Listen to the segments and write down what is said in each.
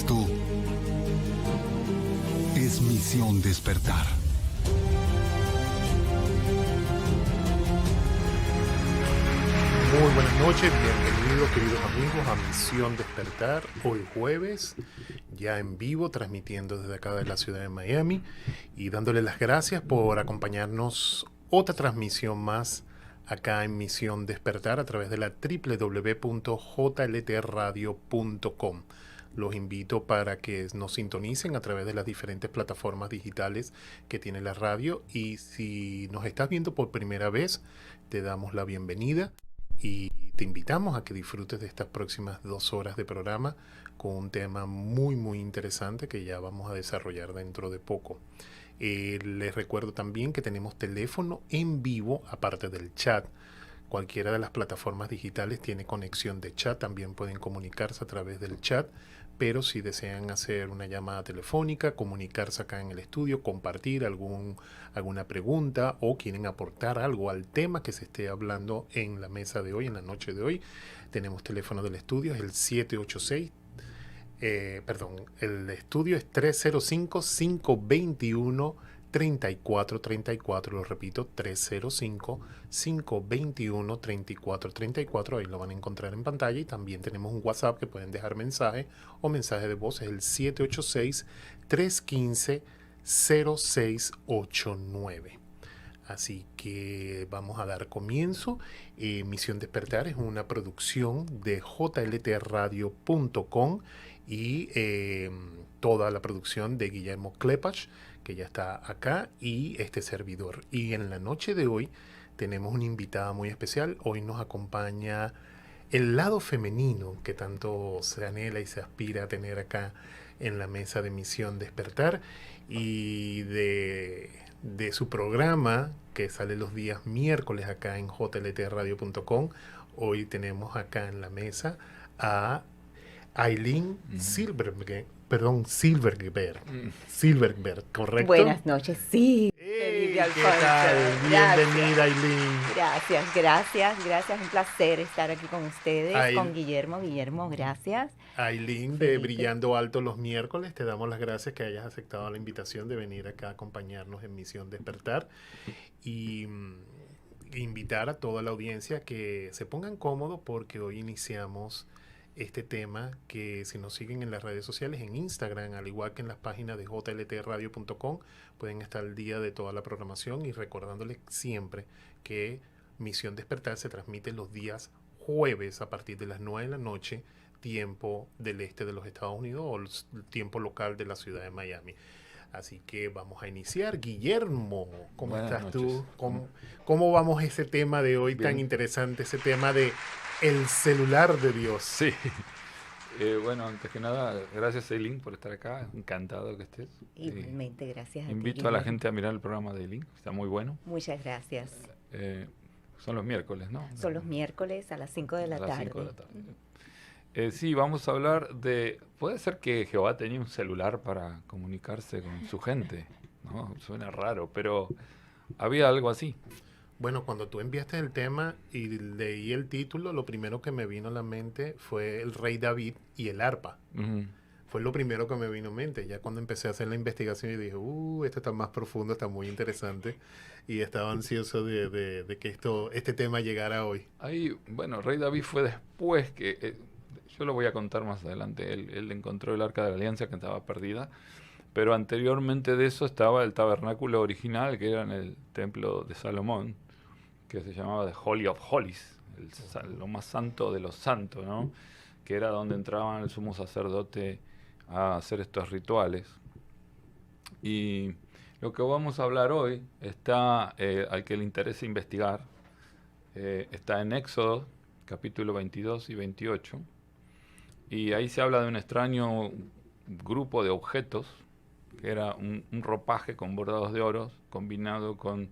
Esto es Misión Despertar. Muy buenas noches, bienvenidos queridos amigos a Misión Despertar, hoy jueves, ya en vivo, transmitiendo desde acá de la ciudad de Miami y dándole las gracias por acompañarnos otra transmisión más acá en Misión Despertar a través de la www.jltradio.com. Los invito para que nos sintonicen a través de las diferentes plataformas digitales que tiene la radio, y si nos estás viendo por primera vez, te damos la bienvenida y te invitamos a que disfrutes de estas próximas 2 horas de programa con un tema muy interesante que ya vamos a desarrollar dentro de poco. Les recuerdo también que tenemos teléfono en vivo aparte del chat. Cualquiera de las plataformas digitales tiene conexión de chat, también pueden comunicarse a través del chat, pero si desean hacer una llamada telefónica, comunicarse acá en el estudio, compartir alguna pregunta o quieren aportar algo al tema que se esté hablando en la mesa de hoy, en la noche de hoy, tenemos teléfono del estudio, es el 786, el estudio es 305-521-3434, lo repito, 305-521-3434, ahí lo van a encontrar en pantalla, y también tenemos un WhatsApp que pueden dejar mensaje o mensaje de voz, es el 786-315-0689. Así que vamos a dar comienzo. Misión Despertar es una producción de jltradio.com y toda la producción de Guillermo Klepach, que ya está acá, y este servidor. Y en la noche de hoy tenemos una invitada muy especial. Hoy nos acompaña el lado femenino que tanto se anhela y se aspira a tener acá en la mesa de Misión Despertar, y de su programa que sale los días miércoles acá en jltradio.com. Hoy tenemos acá en la mesa a Aileen Silverberg, ¿correcto? Buenas noches, sí. ¿Qué tal? Bienvenida, Aileen. Gracias. Un placer estar aquí con ustedes, con Guillermo, gracias. Aileen de Brillando Alto los miércoles, te damos las gracias que hayas aceptado la invitación de venir acá a acompañarnos en Misión Despertar, y invitar a toda la audiencia que se pongan cómodos porque hoy iniciamos este tema, que si nos siguen en las redes sociales, en Instagram, al igual que en las páginas de jltradio.com, pueden estar al día de toda la programación, y recordándoles siempre que Misión Despertar se transmite los días jueves a partir de las 9 de la noche, tiempo del este de los Estados Unidos, o el tiempo local de la ciudad de Miami. Así que vamos a iniciar. Guillermo, ¿cómo estás tú? ¿Cómo vamos a ese tema de hoy? Bien. Tan interesante, ese tema de el celular de Dios. Sí. Bueno, antes que nada, gracias Aileen por estar acá, encantado que estés. Igualmente, gracias a ti. Invito a la gente a mirar el programa de Aileen, está muy bueno. Muchas gracias. Son los miércoles, ¿no? Son los miércoles a las 5 de la tarde. 5 de la tarde. Sí, vamos a hablar de... Puede ser que Jehová tenía un celular para comunicarse con su gente, ¿no? Suena raro, pero había algo así. Bueno, cuando tú enviaste el tema y leí el título, lo primero que me vino a la mente fue el rey David y el arpa. Uh-huh. Fue lo primero que me vino a mente. Ya cuando empecé a hacer la investigación y dije, esto está más profundo, está muy interesante. Y estaba ansioso de que este tema llegara hoy. Ahí, bueno, rey David fue después que... yo lo voy a contar más adelante. Él encontró el Arca de la Alianza que estaba perdida. Pero anteriormente de eso estaba el tabernáculo original, que era en el templo de Salomón, que se llamaba The Holy of Holies, lo más santo de los santos, ¿no? Que era donde entraban el sumo sacerdote a hacer estos rituales. Y lo que vamos a hablar hoy está, al que le interese investigar, está en Éxodo, capítulo 22 y 28, y ahí se habla de un extraño grupo de objetos, que era un ropaje con bordados de oro, combinado con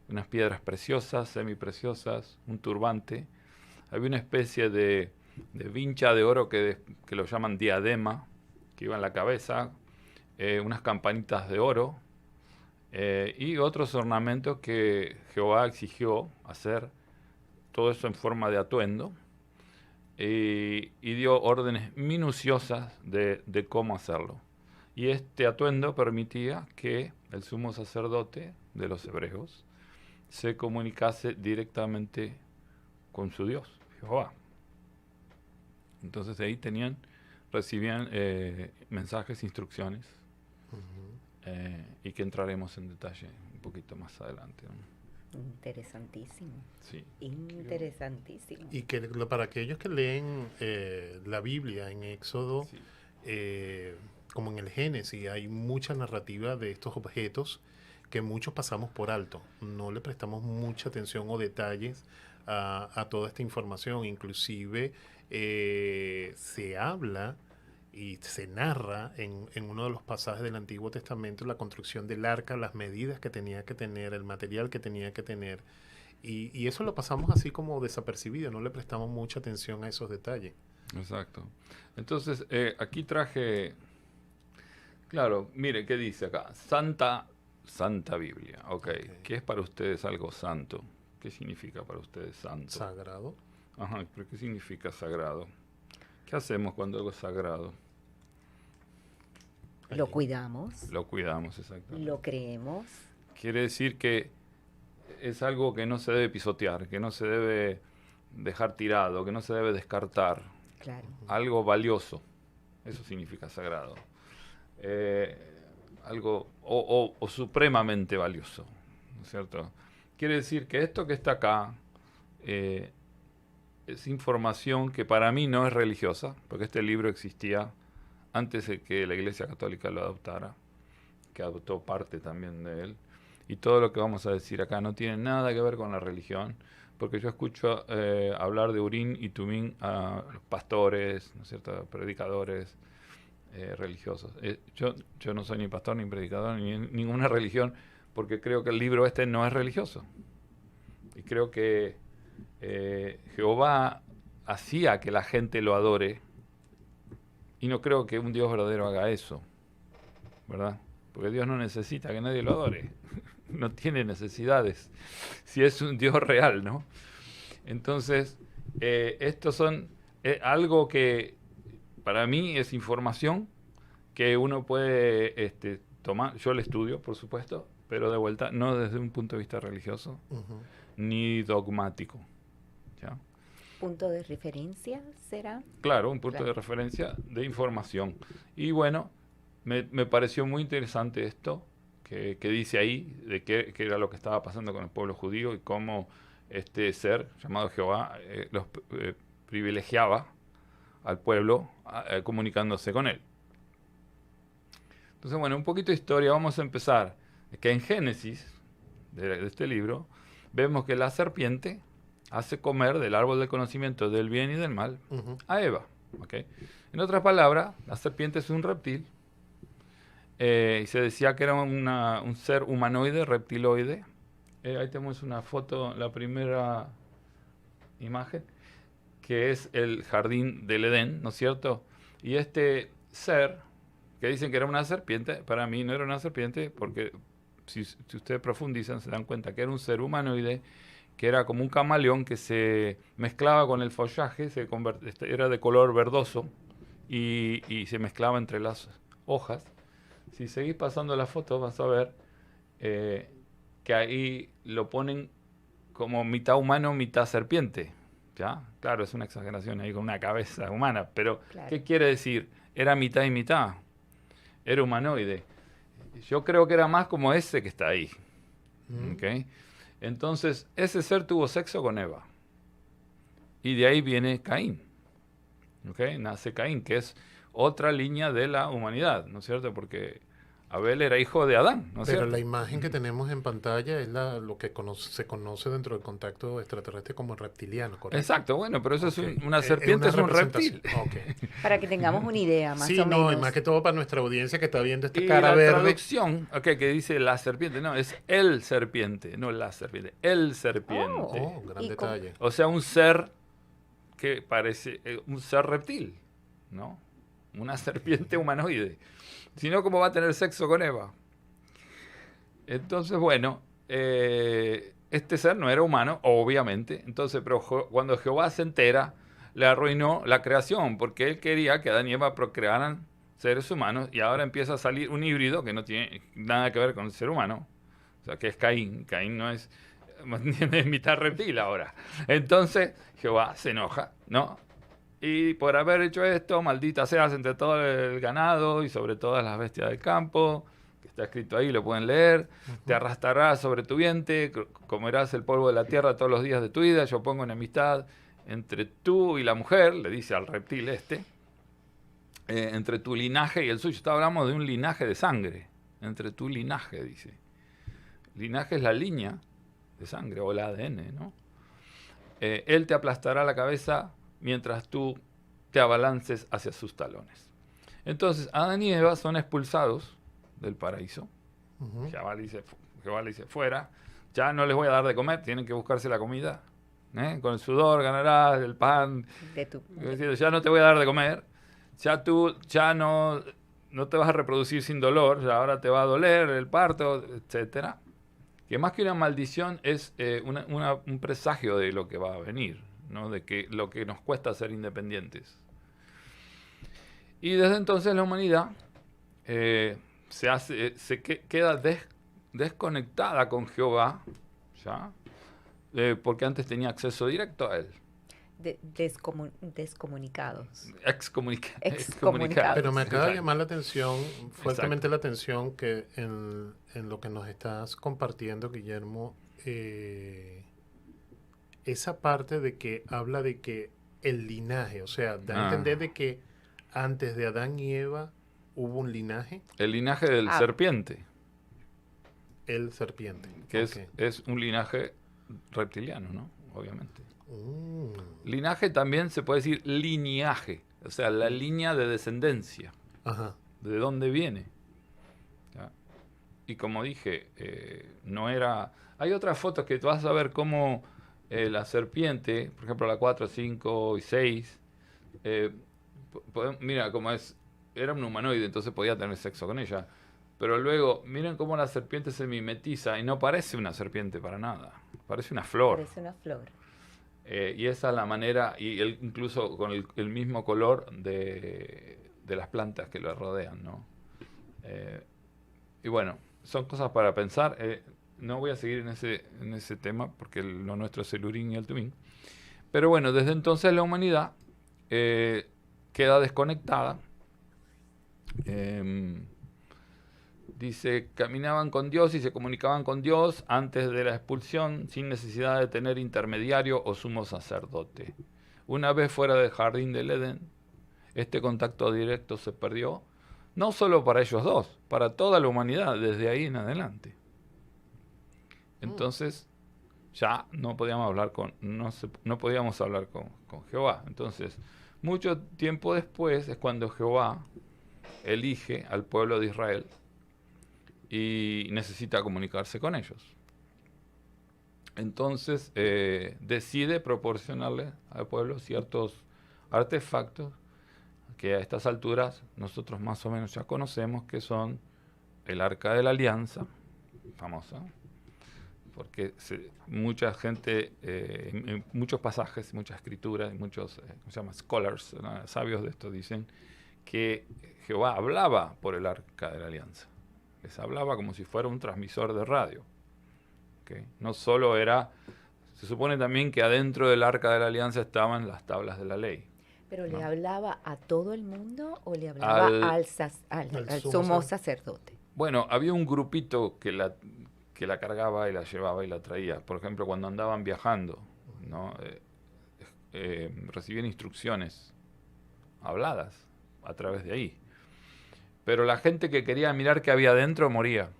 unas piedras preciosas, semipreciosas, un turbante. Había una especie de vincha de oro que lo llaman diadema, que iba en la cabeza, unas campanitas de oro, y otros ornamentos que Jehová exigió hacer, todo eso en forma de atuendo. y dio órdenes minuciosas de cómo hacerlo. Y este atuendo permitía que el sumo sacerdote de los hebreos se comunicase directamente con su Dios, Jehová. Entonces ahí recibían mensajes, instrucciones, y que entraremos en detalle un poquito más adelante, ¿no? Interesantísimo. Sí. Interesantísimo. Y que para aquellos que leen la Biblia en Éxodo, Sí. como en el Génesis, hay mucha narrativa de estos objetos que muchos pasamos por alto. No le prestamos mucha atención o detalles a toda esta información. Inclusive se habla y se narra en uno de los pasajes del Antiguo Testamento la construcción del arca, las medidas que tenía que tener, el material que tenía que tener. Y eso lo pasamos así como desapercibido, no le prestamos mucha atención a esos detalles. Exacto. Entonces, aquí traje, claro, mire, ¿qué dice acá? Santa Biblia. Okay. ¿Qué es para ustedes algo santo? ¿Qué significa para ustedes santo? Sagrado. Ajá, ¿pero qué significa sagrado? ¿Qué hacemos cuando algo es sagrado? Lo cuidamos. Lo cuidamos, exactamente. Lo creemos. Quiere decir que es algo que no se debe pisotear, que no se debe dejar tirado, que no se debe descartar. Claro. Algo valioso, eso significa sagrado. Algo o supremamente valioso, ¿no es cierto? Quiere decir que esto que está acá es información que para mí no es religiosa, porque este libro existía antes de que la Iglesia Católica lo adoptara, que adoptó parte también de él. Y todo lo que vamos a decir acá no tiene nada que ver con la religión, porque yo escucho hablar de Urim y Tumim a los pastores, ¿no es cierto?, predicadores religiosos. Yo no soy ni pastor, ni predicador, ni en ninguna religión, porque creo que el libro este no es religioso. Y creo que Jehová hacía que la gente lo adore, y no creo que un Dios verdadero haga eso, ¿verdad? Porque Dios no necesita que nadie lo adore. No tiene necesidades, si es un Dios real, ¿no? Entonces, estos son algo que para mí es información que uno puede tomar. Yo lo estudio, por supuesto, pero de vuelta, no desde un punto de vista religioso, ni dogmático, ¿ya? ¿Punto de referencia será? Claro, un punto de referencia de información. Y bueno, me pareció muy interesante esto que dice ahí, de qué era lo que estaba pasando con el pueblo judío y cómo este ser llamado Jehová los privilegiaba al pueblo comunicándose con él. Entonces, bueno, un poquito de historia. Vamos a empezar. Que en Génesis, de este libro, vemos que la serpiente hace comer del árbol del conocimiento del bien y del mal a Eva. ¿Okay? En otras palabras, la serpiente es un reptil. Y se decía que era un ser humanoide, reptiloide. Ahí tenemos una foto, la primera imagen, que es el jardín del Edén, ¿no es cierto? Y este ser, que dicen que era una serpiente, para mí no era una serpiente, porque si ustedes profundizan se dan cuenta que era un ser humanoide, que era como un camaleón que se mezclaba con el follaje, era de color verdoso y se mezclaba entre las hojas. Si seguís pasando la foto vas a ver que ahí lo ponen como mitad humano, mitad serpiente, ¿ya? Claro, es una exageración ahí con una cabeza humana, pero claro. ¿Qué quiere decir? Era mitad y mitad, era humanoide. Yo creo que era más como ese que está ahí. ¿Okay? Entonces, ese ser tuvo sexo con Eva. Y de ahí viene Caín. ¿Okay? Nace Caín, que es otra línea de la humanidad, ¿no es cierto? Porque Abel era hijo de Adán, ¿no es cierto? Pero la imagen que tenemos en pantalla es lo que se conoce dentro del contacto extraterrestre como reptiliano, ¿correcto? Exacto, bueno, pero eso es una serpiente, es un reptil. Okay. Para que tengamos una idea, más o menos. Sí, no, y más que todo para nuestra audiencia que está viendo esta y cara la verde. Traducción, que dice la serpiente, no, es el serpiente, no la serpiente, el serpiente. Oh, gran detalle. O sea, un ser que parece un ser reptil, ¿no? Una serpiente humanoide. Si no, ¿cómo va a tener sexo con Eva? Entonces, bueno, este ser no era humano, obviamente. Entonces, pero cuando Jehová se entera, le arruinó la creación, porque él quería que Adán y Eva procrearan seres humanos y ahora empieza a salir un híbrido que no tiene nada que ver con el ser humano, o sea, que es Caín. Caín no es, es mitad reptil ahora. Entonces Jehová se enoja, ¿no? Y por haber hecho esto, maldita seas entre todo el ganado y sobre todas las bestias del campo, que está escrito ahí, lo pueden leer, te arrastrarás sobre tu vientre, comerás el polvo de la tierra todos los días de tu vida, yo pongo enemistad entre tú y la mujer, le dice al reptil entre tu linaje y el suyo. Hablamos de un linaje de sangre, entre tu linaje, dice. Linaje es la línea de sangre, o el ADN, ¿no? Él te aplastará la cabeza mientras tú te abalances hacia sus talones. Entonces, Adán y Eva son expulsados del paraíso. Jehová le dice, fuera, ya no les voy a dar de comer, tienen que buscarse la comida. Con el sudor ganarás el pan. Ya no te voy a dar de comer. Ya no te vas a reproducir sin dolor, ya ahora te va a doler el parto, etcétera. Que más que una maldición es un presagio de lo que va a venir, ¿no? De que lo que nos cuesta ser independientes. Y desde entonces la humanidad queda desconectada con Jehová, ¿ya? Porque antes tenía acceso directo a él. Descomunicados. Excomunicados. Pero me acaba de llamar la atención, fuertemente la atención, que en lo que nos estás compartiendo, Guillermo, esa parte de que habla de que el linaje, o sea, da a entender de que antes de Adán y Eva hubo un linaje. El linaje del serpiente. El serpiente. Que es un linaje reptiliano, ¿no? Obviamente. Linaje también se puede decir lineaje, o sea, la línea de descendencia. Ajá. ¿De dónde viene? ¿Ya? Y como dije, no era... Hay otras fotos que tú vas a ver cómo la serpiente, por ejemplo la 4, 5 y 6, mira cómo era un humanoide, entonces podía tener sexo con ella. Pero luego, miren cómo la serpiente se mimetiza y no parece una serpiente para nada, parece una flor. Parece una flor. Y esa es la manera, y incluso con el mismo color de las plantas que lo rodean, ¿no? Y bueno, son cosas para pensar. No voy a seguir en ese tema porque lo nuestro es el Urim y el Tumim. Pero bueno, desde entonces la humanidad queda desconectada. Dice, caminaban con Dios y se comunicaban con Dios antes de la expulsión sin necesidad de tener intermediario o sumo sacerdote. Una vez fuera del jardín del Edén, este contacto directo se perdió, no solo para ellos dos, para toda la humanidad desde ahí en adelante. Entonces, ya no podíamos hablar con Jehová. Entonces, mucho tiempo después es cuando Jehová elige al pueblo de Israel y necesita comunicarse con ellos. Entonces decide proporcionarle al pueblo ciertos artefactos que a estas alturas nosotros más o menos ya conocemos, que son el Arca de la Alianza, famosa, porque mucha gente, en muchos pasajes, muchas escrituras, muchos ¿cómo se llama? Scholars, ¿no? Sabios de esto dicen que Jehová hablaba por el Arca de la Alianza. Les hablaba como si fuera un transmisor de radio. ¿Okay? No solo era... Se supone también que adentro del Arca de la Alianza estaban las tablas de la ley. ¿Pero ¿no le hablaba a todo el mundo o le hablaba al sumo sacerdote? Bueno, había un grupito que la cargaba y la llevaba y la traía. Por ejemplo, cuando andaban viajando, ¿no? Recibían instrucciones habladas a través de ahí. Pero la gente que quería mirar qué había adentro moría.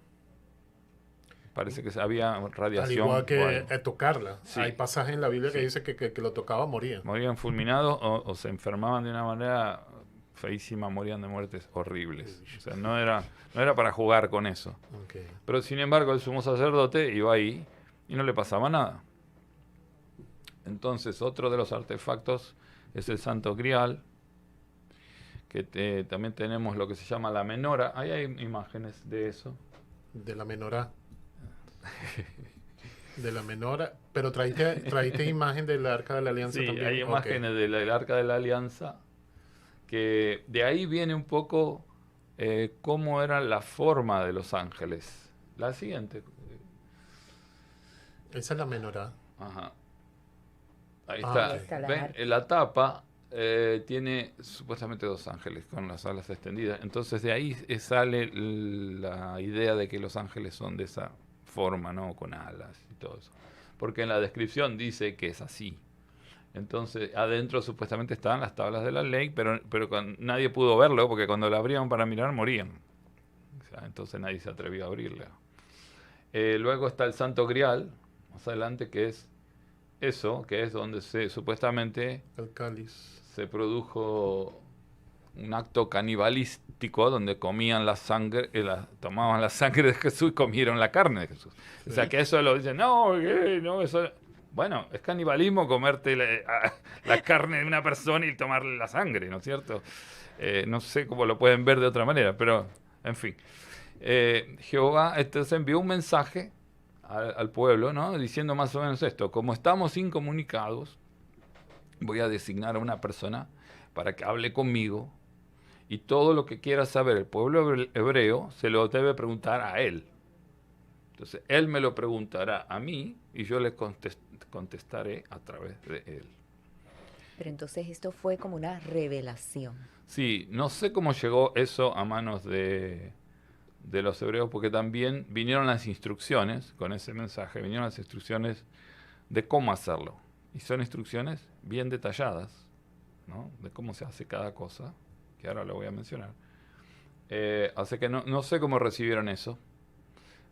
Parece que había radiación. Al igual que tocarla. Sí. Hay pasajes en la Biblia que dice que lo tocaba moría. Morían fulminados o se enfermaban de una manera feísima, morían de muertes horribles. O sea, no era para jugar con eso. Okay. Pero sin embargo el sumo sacerdote iba ahí y no le pasaba nada. Entonces otro de los artefactos es el Santo Grial, que también tenemos lo que se llama la menora. Ahí hay imágenes de eso. De la menorá. De la menorá, pero traíste imagen del Arca de la Alianza Sí, también. hay imágenes del Arca de la Alianza, que de ahí viene un poco cómo era la forma de los ángeles. La siguiente. Esa es la menorá. Ajá. Ahí Ah, está. ok. Ahí está la ¿Ven? arca. En la tapa tiene supuestamente 2 ángeles con las alas extendidas. Entonces de ahí sale la idea de que los ángeles son de esa forma, ¿no? Con alas y todo eso. Porque en la descripción dice que es así. Entonces adentro supuestamente estaban las tablas de la ley, pero nadie pudo verlo porque cuando la abrían para mirar morían. O sea, entonces nadie se atrevió a abrirla. Luego está el Santo Grial, más adelante, que es eso, que es donde supuestamente El cáliz. se produjo un acto canibalístico donde comían la sangre, tomaban la sangre de Jesús y comieron la carne de Jesús. O sea, que eso lo dicen, no, eso... Bueno, es canibalismo comerte la carne de una persona y tomarle la sangre, ¿no es cierto? No sé cómo lo pueden ver de otra manera, pero, en fin. Jehová entonces envió un mensaje al pueblo, ¿no? Diciendo más o menos esto: como estamos incomunicados, voy a designar a una persona para que hable conmigo, y todo lo que quiera saber el pueblo hebreo se lo debe preguntar a él. Entonces él me lo preguntará a mí y yo le contestaré a través de él. Pero entonces esto fue como una revelación. Sí, no sé cómo llegó eso a manos de los hebreos, porque también vinieron las instrucciones con ese mensaje, vinieron las instrucciones de cómo hacerlo. Y son instrucciones bien detalladas, ¿no? De cómo se hace cada cosa, que ahora lo voy a mencionar. Así que no sé cómo recibieron eso.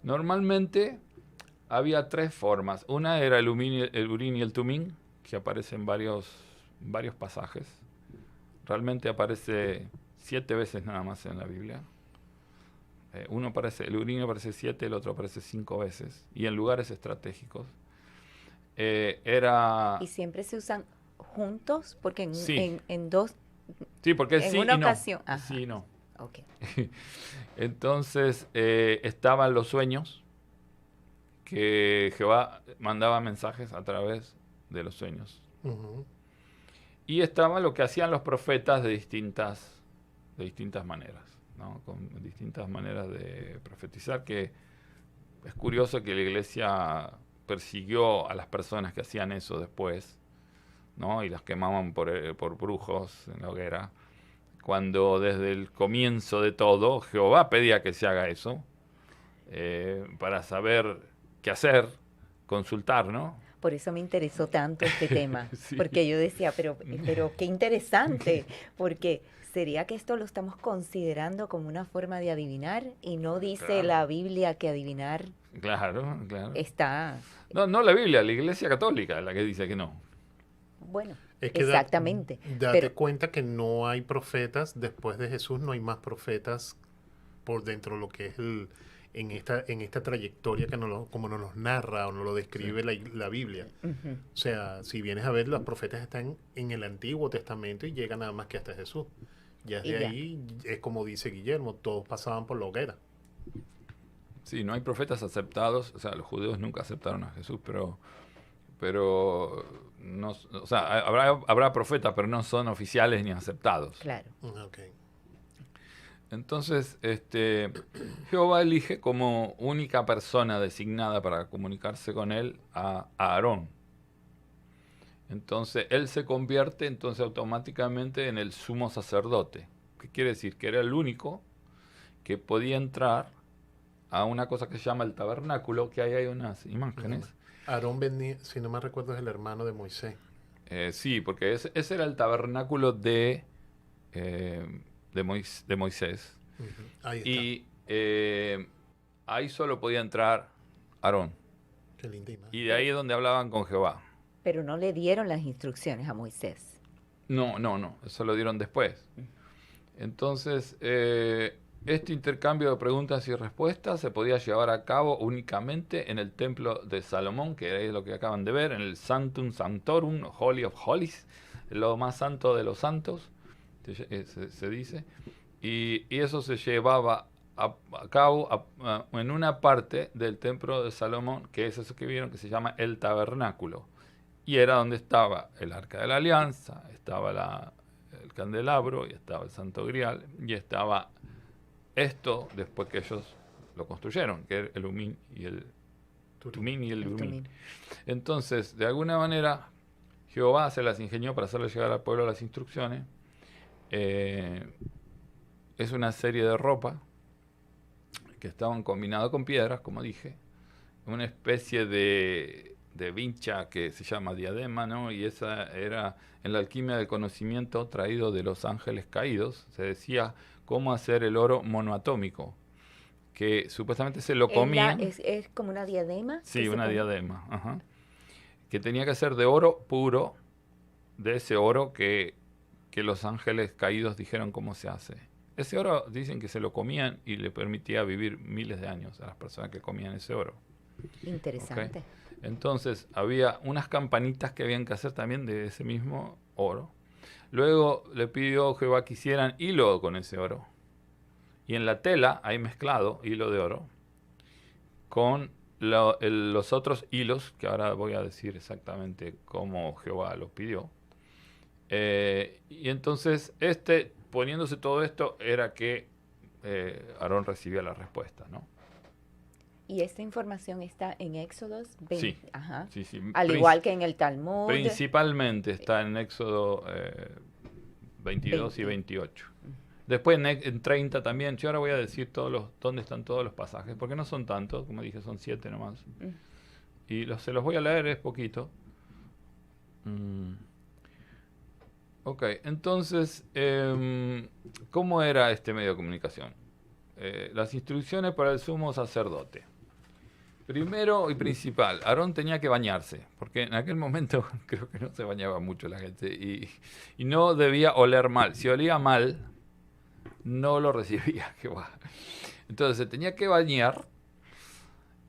Normalmente había 3 formas. Una era el Urim y el Tumim, que aparece en varios pasajes. Realmente aparece 7 veces nada más en la Biblia. El Urim aparece 7, el otro aparece 5 veces, y en lugares estratégicos. Y siempre se usan juntos, porque Sí. en dos, Sí, porque es en sí una y no. ocasión. Ajá. Sí y no. Ok. Entonces estaban los sueños, que Jehová mandaba mensajes a través de los sueños. Ujú. Y estaba lo que hacían los profetas de distintas maneras, ¿no? Con distintas maneras de profetizar, que es curioso que la iglesia persiguió a las personas que hacían eso después, ¿no? Y las quemaban por brujos en la hoguera, cuando desde el comienzo de todo Jehová pedía que se haga eso, para saber qué hacer, consultar, ¿no? Por eso me interesó tanto este tema, Sí. porque yo decía, pero qué interesante, porque ¿sería que esto lo estamos considerando como una forma de adivinar? Y no dice Claro. la Biblia que adivinar Claro. está, No la Biblia, la Iglesia Católica es la que dice que no. bueno, Es que exactamente. Date pero cuenta que no hay profetas, después de Jesús no hay más profetas por dentro de lo que es en esta trayectoria que como nos lo narra o nos lo describe la Biblia. ujú, O sea, si vienes a ver, los profetas están en el Antiguo Testamento y llegan nada más que hasta Jesús. Ya Y de ya. ahí es como dice Guillermo, todos pasaban por la hoguera. Sí, no hay profetas aceptados, o sea, los judíos nunca aceptaron a Jesús, pero no, o sea, habrá profetas, pero no son oficiales ni aceptados. claro. Ok. Entonces, Jehová elige como única persona designada para comunicarse con él a Aarón. Entonces, él se convierte automáticamente en el sumo sacerdote. ¿Qué quiere decir? Que era el único que podía entrar a una cosa que se llama el tabernáculo, que ahí hay unas imágenes. Aarón venía, si no me recuerdo, es el hermano de Moisés. Sí, porque ese era el tabernáculo de Moisés. Ujú. Ahí está. Y ahí solo podía entrar Aarón. Qué linda imagen. Y de ahí es donde hablaban con Jehová. Pero no le dieron las instrucciones a Moisés. No, eso lo dieron después. Entonces, este intercambio de preguntas y respuestas se podía llevar a cabo únicamente en el templo de Salomón, que es lo que acaban de ver, en el Sanctum Sanctorum, Holy of Holies, lo más santo de los santos, se dice. Y eso se llevaba a cabo en una parte del templo de Salomón, que es eso que vieron, que se llama el tabernáculo. Y era donde estaba el Arca de la Alianza, estaba el candelabro, y estaba el Santo Grial, y estaba esto después que ellos lo construyeron, que era el Umín y el Tumín y el Umín. Tumín. Entonces, de alguna manera, Jehová se las ingenió para hacerle llegar al pueblo las instrucciones. Es una serie de ropa que estaban combinadas con piedras, como dije, una especie de vincha que se llama diadema, ¿no? Y esa era en la alquimia del conocimiento traído de los ángeles caídos. Se decía cómo hacer el oro monoatómico, que supuestamente se lo comían. ¿Es como una diadema? Sí, una diadema, ajá. Que tenía que ser de oro puro, de ese oro que los ángeles caídos dijeron cómo se hace. Ese oro dicen que se lo comían y le permitía vivir miles de años a las personas que comían ese oro. Interesante. ¿Okay? Entonces había unas campanitas que habían que hacer también de ese mismo oro. Luego le pidió Jehová que hicieran hilo con ese oro. Y en la tela hay mezclado hilo de oro con los otros hilos, que ahora voy a decir exactamente cómo Jehová los pidió. Y entonces poniéndose todo esto era que Aarón recibía la respuesta, ¿no? Y esta información está en Éxodo 20. Sí, Ajá. sí. Al igual que en el Talmud. Principalmente está en Éxodo 22 y 28. Después en 30 también. Yo ahora voy a decir dónde están todos los pasajes, porque no son tantos, como dije, son 7 nomás. Y se los voy a leer, es poquito. Ok, entonces, ¿cómo era este medio de comunicación? Las instrucciones para el sumo sacerdote. Primero y principal, Aarón tenía que bañarse, porque en aquel momento creo que no se bañaba mucho la gente, y no debía oler mal. Si olía mal, no lo recibía Jehová. Entonces se tenía que bañar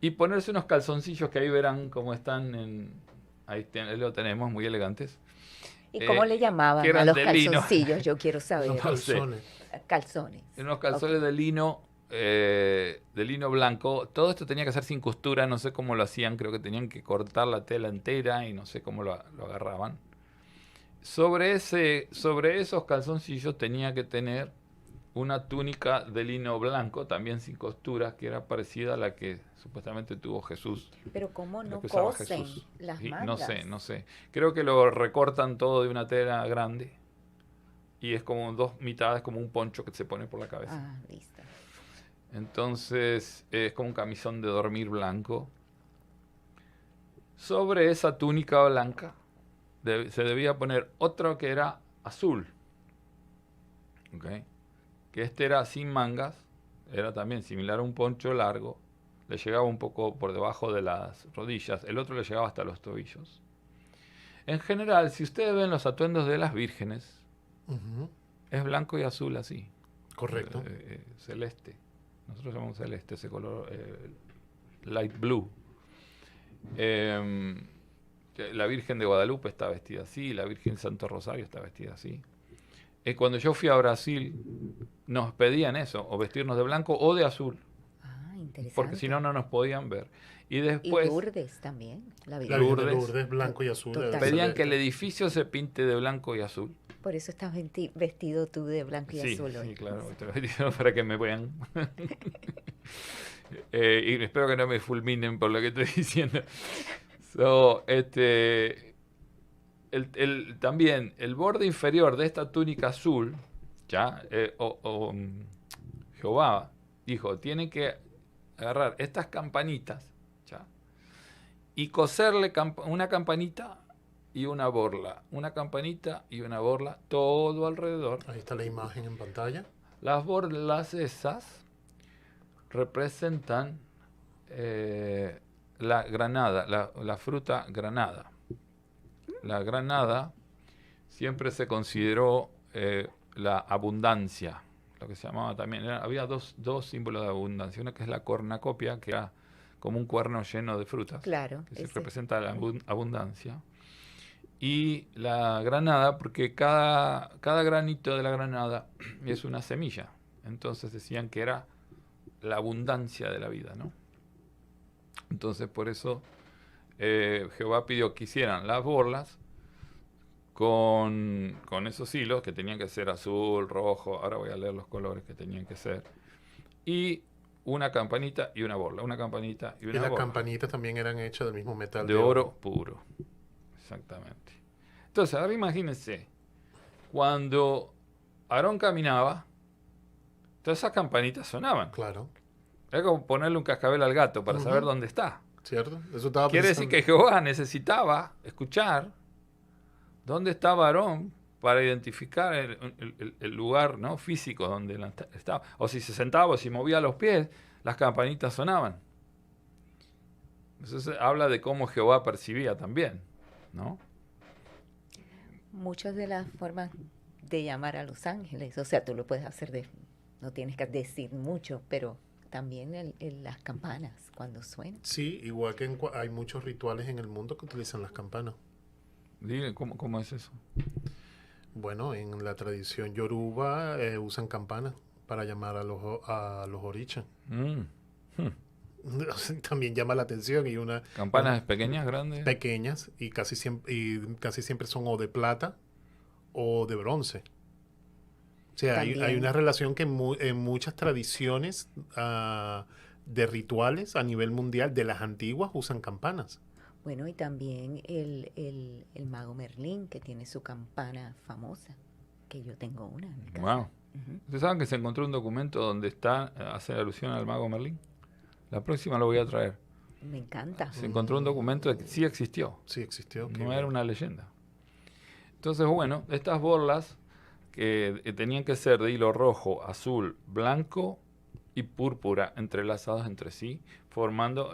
y ponerse unos calzoncillos que ahí verán cómo están ahí lo tenemos, muy elegantes. ¿Y cómo le llamaban a los calzoncillos? Yo quiero saber. Los calzones. Calzones. Unos calzones de lino blanco. Todo esto tenía que hacer sin costura, no sé cómo lo hacían, creo que tenían que cortar la tela entera y no sé cómo lo agarraban. Sobre esos calzoncillos tenía que tener una túnica de lino blanco, también sin costuras, que era parecida a la que supuestamente tuvo Jesús. Pero ¿cómo no usaba cosen Jesús. las Y mangas? no sé. Creo que lo recortan todo de una tela grande y es como 2 mitades, como un poncho que se pone por la cabeza. Ah, listo. Entonces es como un camisón de dormir blanco. Sobre esa túnica blanca se debía poner otro que era azul. ¿Okay? Que era sin mangas, era también similar a un poncho largo, le llegaba un poco por debajo de las rodillas, el otro le llegaba hasta los tobillos. En general, si ustedes ven los atuendos de las vírgenes, es blanco y azul así. Correcto. Celeste. Nosotros llamamos celeste, ese color light blue. La Virgen de Guadalupe está vestida así, la Virgen Santo Rosario está vestida así. Cuando yo fui a Brasil, nos pedían eso, o vestirnos de blanco o de azul. Ah, interesante. Porque si no, no nos podían ver. Y después Y Lourdes también. La La Virgen de Lourdes. Lourdes, blanco y azul. Total. pedían que el edificio se pinte de blanco y azul. Por eso estás vestido tú de blanco y azul hoy. Sí, claro, estoy vestido para que me vean. Y espero que no me fulminen por lo que estoy diciendo. También el borde inferior de esta túnica azul, Jehová dijo, tiene que agarrar estas campanitas, ¿ya? Y coserle una campanita y una borla, todo alrededor. Ahí está la imagen en pantalla. Las borlas esas representan la granada, la fruta granada. La granada siempre se consideró la abundancia, lo que se llamaba también. Había dos símbolos de abundancia. Uno que es la cornucopia, que era como un cuerno lleno de frutas, Claro. que se representa la abundancia. Y la granada, porque cada granito de la granada es una semilla. Entonces decían que era la abundancia de la vida, ¿no? Entonces, por eso Jehová pidió que hicieran las borlas con esos hilos que tenían que ser azul, rojo, ahora voy a leer los colores que tenían que ser, y una campanita y una borla, una campanita y una Y las borla. campanitas también eran hechas del mismo metal. De oro puro, exactamente. Entonces, ahora imagínense, cuando Aarón caminaba, todas esas campanitas sonaban. Claro, Es como ponerle un cascabel al gato para saber dónde está. ¿cierto? Eso estaba Quiere decir que Jehová necesitaba escuchar dónde estaba Aarón para identificar el lugar, ¿no?, físico donde él estaba. O si se sentaba o si movía los pies, las campanitas sonaban. Entonces habla de cómo Jehová percibía también, ¿no? Muchas de las formas de llamar a los ángeles, o sea, tú lo puedes hacer no tienes que decir mucho, pero también las campanas cuando suenan. Sí, igual que hay muchos rituales en el mundo que utilizan las campanas. Dile, ¿cómo es eso? Bueno, en la tradición yoruba usan campanas para llamar a los orishas. También llama la atención y ¿Campanas pequeñas, grandes? pequeñas y casi siempre son o de plata o de bronce. O sea, hay una relación que en muchas tradiciones de rituales a nivel mundial de las antiguas usan campanas. Bueno, y también el mago Merlín, que tiene su campana famosa, que yo tengo una en mi casa. Wow. Ujú. ¿Ustedes saben que se encontró un documento donde hace alusión al mago Merlín? La próxima lo voy a traer. Me encanta. Se encontró un documento de que sí existió. Sí existió. No era una leyenda. Entonces, bueno, estas borlas que tenían que ser de hilo rojo, azul, blanco y púrpura entrelazados entre sí, formando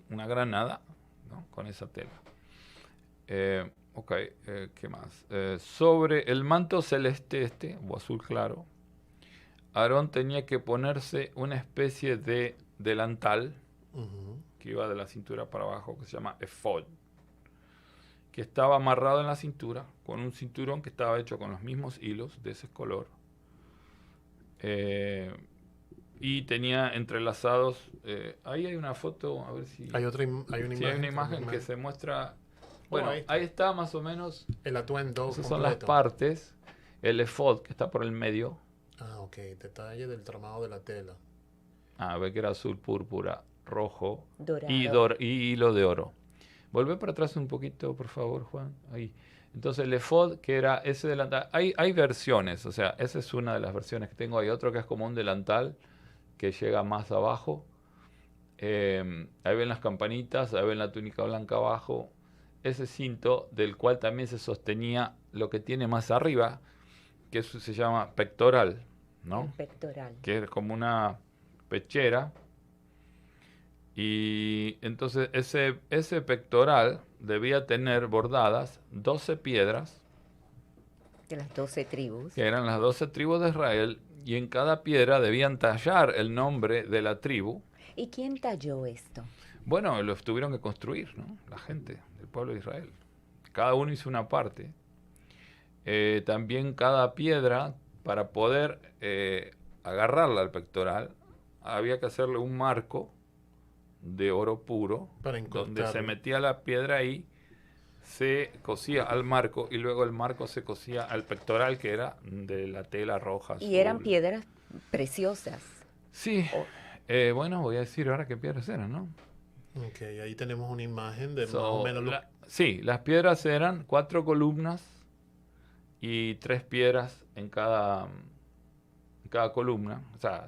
una granada, ¿no?, con esa tela. ¿Qué más? Sobre el manto celeste o azul claro, Aarón tenía que ponerse una especie de delantal Ujú. que iba de la cintura para abajo, que se llama efod, que estaba amarrado en la cintura con un cinturón que estaba hecho con los mismos hilos de ese color, y tenía entrelazados, ahí hay una foto, a ver si Hay una imagen que se muestra, bueno, ahí ahí está más o menos, el atuendo esas son las completo. partes, el efod que está por el medio, Ok, detalle del tramado de la tela. ve que era azul, púrpura, rojo Dorado. y hilo de oro. Volvé para atrás un poquito, por favor, Juan. Ahí. Entonces el efod, que era ese delantal, hay versiones, o sea, esa es una de las versiones que tengo. Hay otro que es como un delantal que llega más abajo. Ahí ven las campanitas, ahí ven la túnica blanca abajo. Ese cinto, del cual también se sostenía lo que tiene más arriba, que eso se llama pectoral, ¿no? El pectoral. Que es como una pechera. Y entonces ese pectoral debía tener bordadas 12 piedras, De las 12 tribus. que eran las 12 tribus de Israel, y en cada piedra debían tallar el nombre de la tribu. ¿Y quién talló esto? Bueno, lo tuvieron que construir, ¿no?, la gente del pueblo de Israel. Cada uno hizo una parte. También cada piedra, para poder agarrarla al pectoral, había que hacerle un marco de oro puro, Para donde incrustarlo. se metía la piedra ahí, se cosía al marco y luego el marco se cosía al pectoral, que era de la tela roja. Y azul. eran piedras preciosas. Sí. Bueno, voy a decir ahora qué piedras eran, ¿no? Ok, ahí tenemos una imagen de más o menos Sí, las piedras eran 4 columnas y 3 piedras en cada columna, o sea,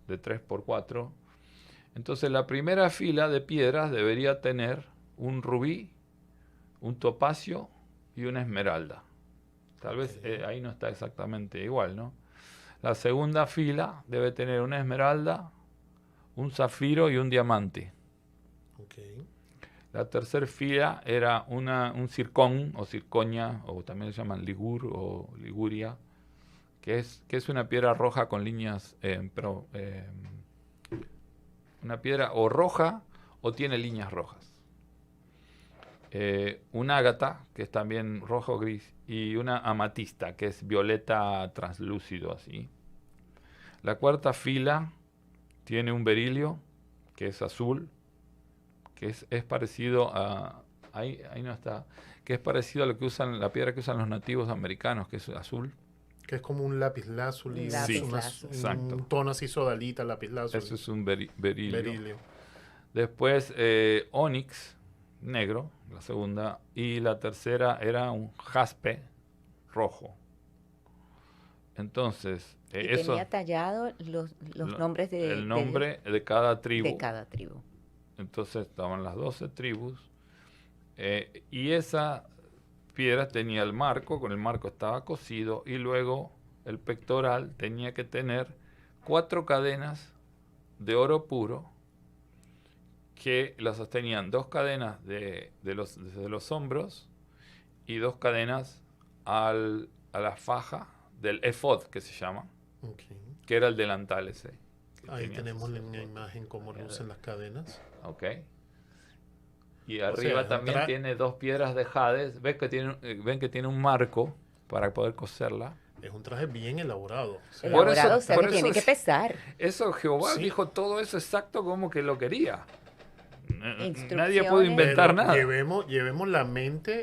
de 3 por 4. Entonces la primera fila de piedras debería tener un rubí, un topacio y una esmeralda. Tal vez ahí no está exactamente igual, ¿no? La segunda fila debe tener una esmeralda, un zafiro y un diamante. Ok. La tercera fila era un circón o circonia, o también le llaman ligur o liguria, que es una piedra roja con líneas, una piedra o roja o tiene líneas rojas. Un ágata, que es también rojo o gris, y una amatista, que es violeta translúcido así. La cuarta fila tiene un berilio, que es azul, que es parecido a... Ahí no está. Que es parecido a lo que usan, la piedra que usan los nativos americanos, que es azul. Que es como un lapislázuli, Un lapislázuli. Exacto. un tono así sodalita, lapislázuli. Eso es un berilio. Berilio. Después, ónix, negro, la segunda. Y la tercera era un jaspe rojo. Entonces, Y eso... tenía tallado los nombres el nombre de cada tribu. de cada tribu. Entonces estaban las 12 tribus. Y esa piedra tenía el marco, con el marco estaba cosido, y luego el pectoral tenía que tener 4 cadenas de oro puro que la sostenían 2 cadenas desde los hombros y 2 cadenas a la faja del efod, que se llama, Ok. que era el delantal ese. Ahí tenía tenemos ese una efod. imagen cómo lucen las cadenas. Ok. Y arriba sea, también tiene 2 piedras de jades. ¿Ven que tiene un marco para poder coserla? Es un traje bien elaborado. O sea, Por eso- Elaborado, o sea por que eso tiene que es- pesar. Eso Jehová Sí. dijo todo eso exacto como que lo quería. Instrucciones. Nadie puede inventar pero nada. llevemos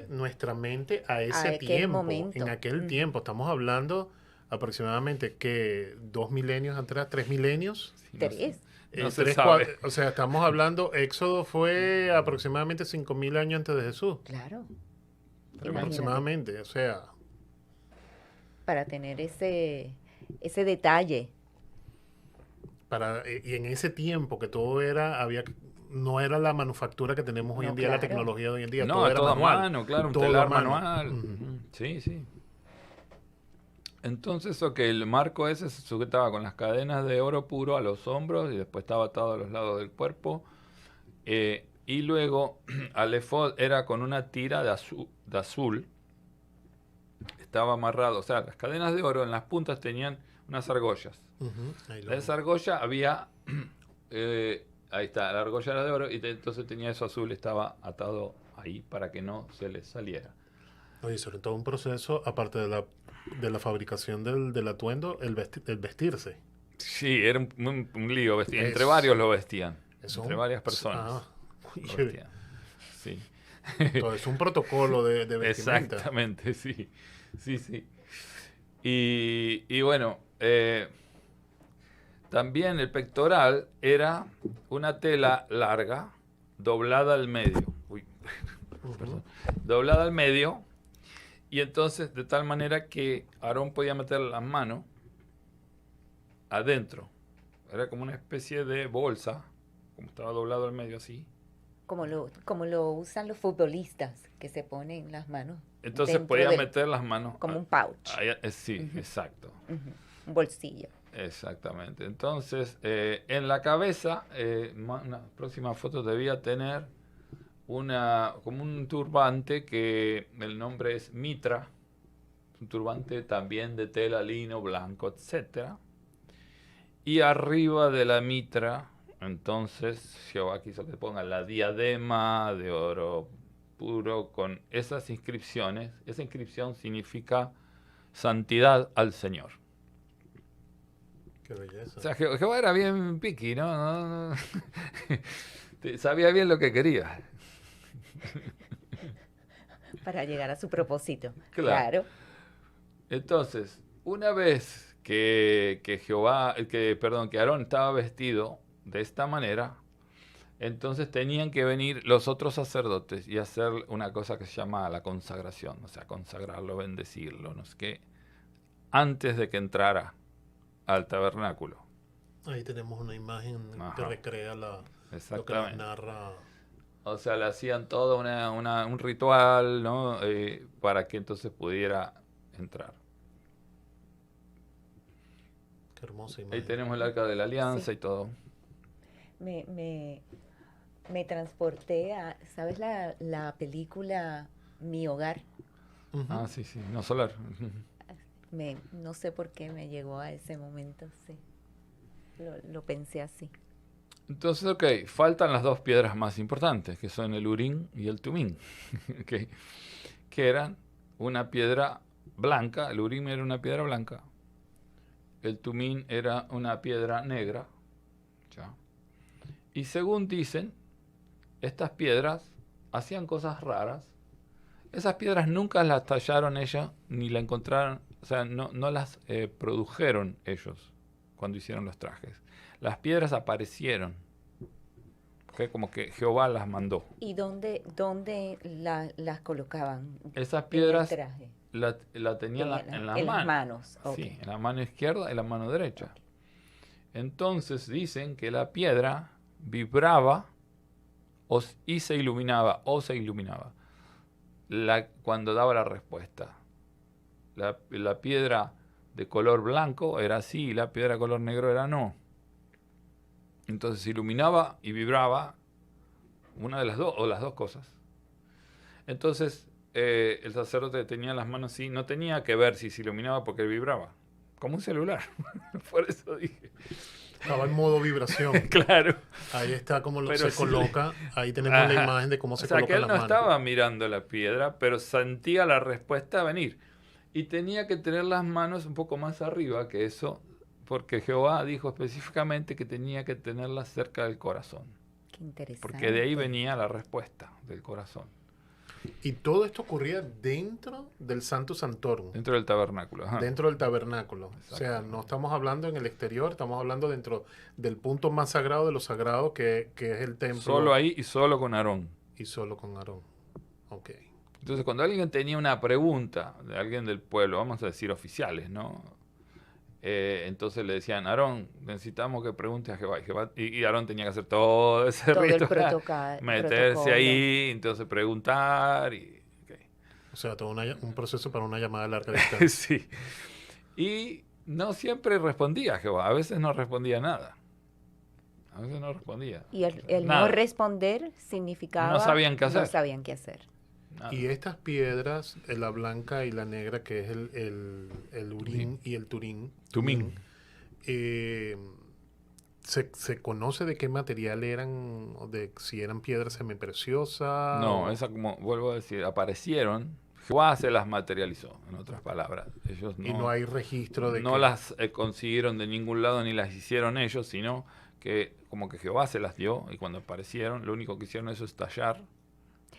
nuestra mente a ese aquel tiempo. momento. En aquel Mm. tiempo. Estamos hablando aproximadamente que 2 milenios atrás, 3 milenios. Sí, no sé. 3. No se 3, sabe. 4, o sea, estamos hablando, Éxodo fue aproximadamente 5.000 años antes de Jesús. Claro. Tremendo. Imagínate, Aproximadamente, o sea, para tener ese detalle. y en ese tiempo que todo era, no era la manufactura que tenemos hoy No, en día, la claro. tecnología de hoy en día, No, todo era todo a manual. mano, claro, un Todo a telar mano. manual. Ujú. Ujú. Sí, sí. Entonces, el marco ese se sujetaba con las cadenas de oro puro a los hombros y después estaba atado a los lados del cuerpo. Y luego, al efod era con una tira de azul. Estaba amarrado. O sea, las cadenas de oro en las puntas tenían unas argollas. Ujú, ahí lo De esa argolla había... ahí está, la argolla era de oro y entonces tenía eso azul, estaba atado ahí para que no se le saliera. Oye, sobre todo un proceso, aparte de la fabricación del atuendo, el vestirse. Sí, era un lío. Entre Es- varios lo vestían. Eso- Entre varias personas. Ah, lo oye, vestían. Sí. todo es un protocolo de vestimenta. Exactamente, sí. Sí, sí. Y bueno, también el pectoral era una tela larga, doblada al medio. Uy, perdón. Doblada al medio. Y entonces, de tal manera que Aarón podía meter las manos adentro. Era como una especie de bolsa, como estaba doblado al medio así. Como lo usan los futbolistas, que se ponen las manos. Entonces dentro podía del- meter las manos. Como un pouch. Sí, Ujú. exacto. Ujú, un bolsillo. Exactamente. Entonces, en la cabeza, una próxima foto debía tener como un turbante que el nombre es mitra, un turbante también de tela, lino, blanco, etcétera. Y arriba de la mitra, entonces Jehová quiso que ponga la diadema de oro puro con esas inscripciones. Esa inscripción significa santidad al Señor. Qué belleza. O sea, Jehová era bien piqui, ¿no? Sabía bien lo que quería. Para llegar a su propósito. Claro. Claro. Entonces, una vez que Aarón estaba vestido de esta manera, entonces tenían que venir los otros sacerdotes y hacer una cosa que se llama la consagración, o sea, consagrarlo, bendecirlo, no sé qué, antes de que entrara al tabernáculo. Ahí tenemos una imagen que Ajá. recrea lo que nos Exactamente. narra. O sea, le hacían todo un ritual, ¿no? Para que entonces pudiera entrar. Qué hermosa Ahí imagen. tenemos el arca de la alianza Sí. y todo. Me transporté a, ¿sabes la película Mi Hogar? Ujú. Ah, sí, sí, no solar. No sé por qué me llegó a ese momento, sí. Lo pensé así. Entonces, ok, faltan las 2 piedras más importantes, que son el Urim y el Tumim, ¿ok? Que eran una piedra blanca, el Urim era una piedra blanca, el Tumim era una piedra negra, ¿ya? Y según dicen, estas piedras hacían cosas raras. Esas piedras nunca las tallaron ellos, ni la encontraron, o sea, no las produjeron ellos cuando hicieron los trajes. Las piedras aparecieron, ¿okay? Como que Jehová las mandó. ¿Y dónde las colocaban? Esas En el piedras traje. la tenían en las en las manos. manos. Ok. Sí, en la mano izquierda y la mano derecha. Entonces dicen que la piedra vibraba y se iluminaba, cuando daba la respuesta. La piedra de color blanco era sí, y la piedra de color negro era no. Entonces se iluminaba y vibraba una de las dos, o las dos cosas. Entonces el sacerdote tenía las manos así, no tenía que ver si se iluminaba porque vibraba, como un celular. Por eso dije. Estaba en modo vibración. Claro. Ahí está como Pero se sí coloca. Ahí tenemos la imagen de cómo se O sea, coloca que él la no mano. estaba mirando la piedra, pero sentía la respuesta venir. Y tenía que tener las manos un poco más arriba que eso, porque Jehová dijo específicamente que tenía que tenerlas cerca del corazón. Qué interesante. Porque de ahí venía la respuesta, del corazón. Y todo esto ocurría dentro del Santo Santorum. Dentro del tabernáculo. Ajá. Dentro del tabernáculo. Exacto. O sea, no estamos hablando en el exterior, estamos hablando dentro del punto más sagrado de lo sagrado que es el templo. Solo ahí y solo con Aarón. Y solo con Aarón. Ok. Entonces, cuando alguien tenía una pregunta de alguien del pueblo, vamos a decir oficiales, ¿no? Entonces le decían, Aarón, necesitamos que pregunte a Jehová. Y Aarón tenía que hacer todo ese Todo el ritual, meterse protocolo. ahí, entonces preguntar. Okay. O sea, todo un proceso para una llamada a larga distancia. Sí. Y no siempre respondía Jehová, a veces no respondía nada. A veces no respondía. Y el Nada. no responder significaba... No sabían qué hacer. No sabían qué hacer. Nada. Y estas piedras, la blanca y la negra, que es el Urín y el Tumín. ¿Se conoce de qué material eran, o de si eran piedras semipreciosas? No, esa, como vuelvo a decir, aparecieron, Jehová se las materializó, en otras palabras. Ellos Y no hay registro de no que... las consiguieron de ningún lado ni las hicieron ellos, sino que como que Jehová se las dio y cuando aparecieron lo único que hicieron eso es tallar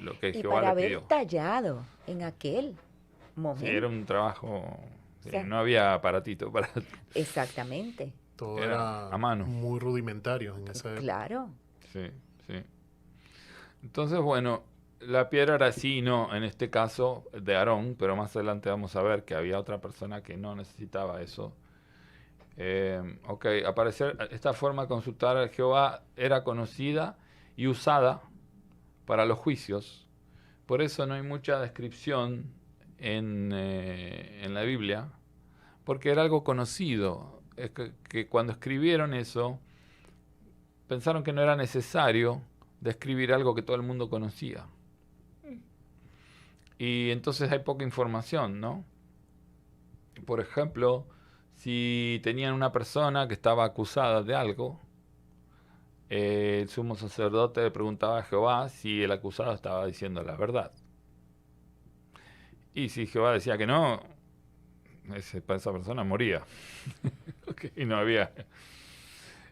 lo que Y Jehová para le haber pidió. tallado en aquel momento. Sí, era un trabajo, sí, O sea, no había aparatito para... Exactamente. Todo era era a mano. muy rudimentario en esa época. Claro. Sí, sí. Entonces, bueno, la piedra era así y no, en este caso de Aarón, pero más adelante vamos a ver que había otra persona que no necesitaba eso. Ok, esta forma de consultar a Jehová era conocida y usada para los juicios. Por eso no hay mucha descripción en la Biblia, porque era algo conocido. Es que cuando escribieron eso, pensaron que no era necesario describir algo que todo el mundo conocía. Y entonces hay poca información, ¿no? Por ejemplo, si tenían una persona que estaba acusada de algo, el sumo sacerdote le preguntaba a Jehová si el acusado estaba diciendo la verdad. Y si Jehová decía que no, esa persona moría. Okay, y no había...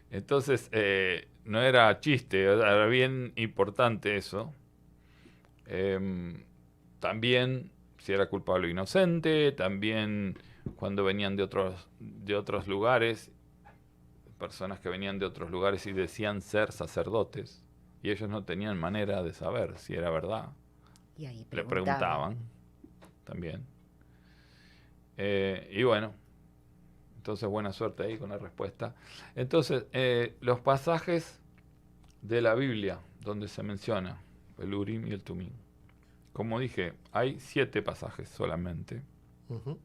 Entonces, no era chiste, era bien importante eso. También si era culpable o inocente, también cuando venían de otros lugares, personas que venían de otros lugares y decían ser sacerdotes, y ellos no tenían manera de saber si era verdad. Y ahí Le preguntaban también. Y bueno, entonces buena suerte ahí con la respuesta. Entonces, los pasajes de la Biblia donde se menciona el Urim y el Tumín. Como dije, hay 7 pasajes solamente. Ujú.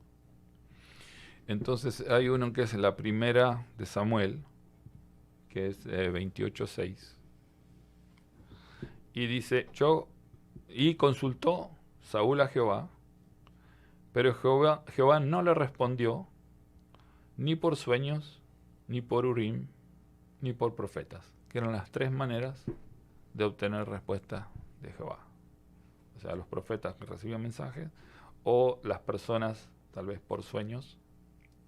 Entonces hay uno que es la primera de Samuel, que es 28:6. Y dice, y consultó Saúl a Jehová, pero Jehová no le respondió ni por sueños, ni por Urim, ni por profetas, que eran las 3 maneras de obtener respuesta de Jehová. O sea, los profetas que recibían mensajes, o las personas, tal vez por sueños,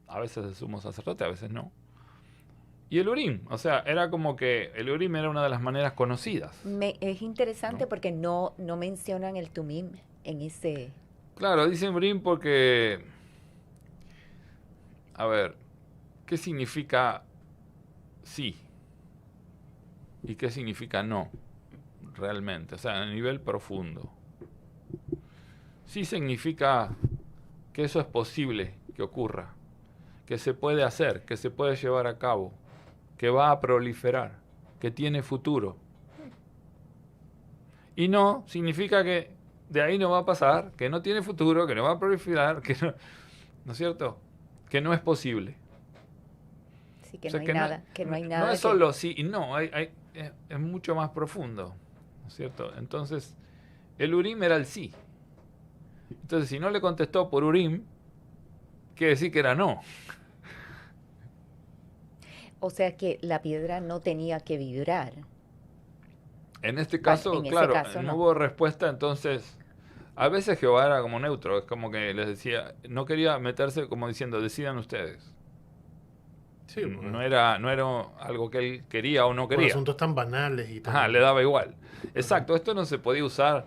a veces el sumo sacerdote, a veces no, y el Urim. O sea, era como que el Urim era una de las maneras conocidas. Es interesante ¿No? porque no mencionan el Tumim en ese... Claro, dicen Urim porque, a ver, ¿qué significa sí? ¿Y qué significa no? Realmente, o sea, a nivel profundo. Sí significa que eso es posible que ocurra, que se puede hacer, que se puede llevar a cabo, que va a proliferar, que tiene futuro. Y no significa que de ahí no va a pasar, que no tiene futuro, que no va a proliferar, que no, ¿no es cierto? Que no es posible. Sí, que O sea, no hay que nada, que no hay nada. No es que- solo sí y no, es mucho más profundo, ¿no es cierto? Entonces, el Urim era el sí. Entonces, si no le contestó por Urim, quiere decir que era no. O sea que la piedra no tenía que vibrar. En este caso, en ese claro, caso, no no. hubo respuesta, entonces, a veces Jehová era como neutro, es como que les decía, no quería meterse como diciendo, decidan ustedes. Sí, porque No era algo que él quería o no por quería. asuntos tan banales y tan... Ajá, le daba igual. Exacto, esto no se podía usar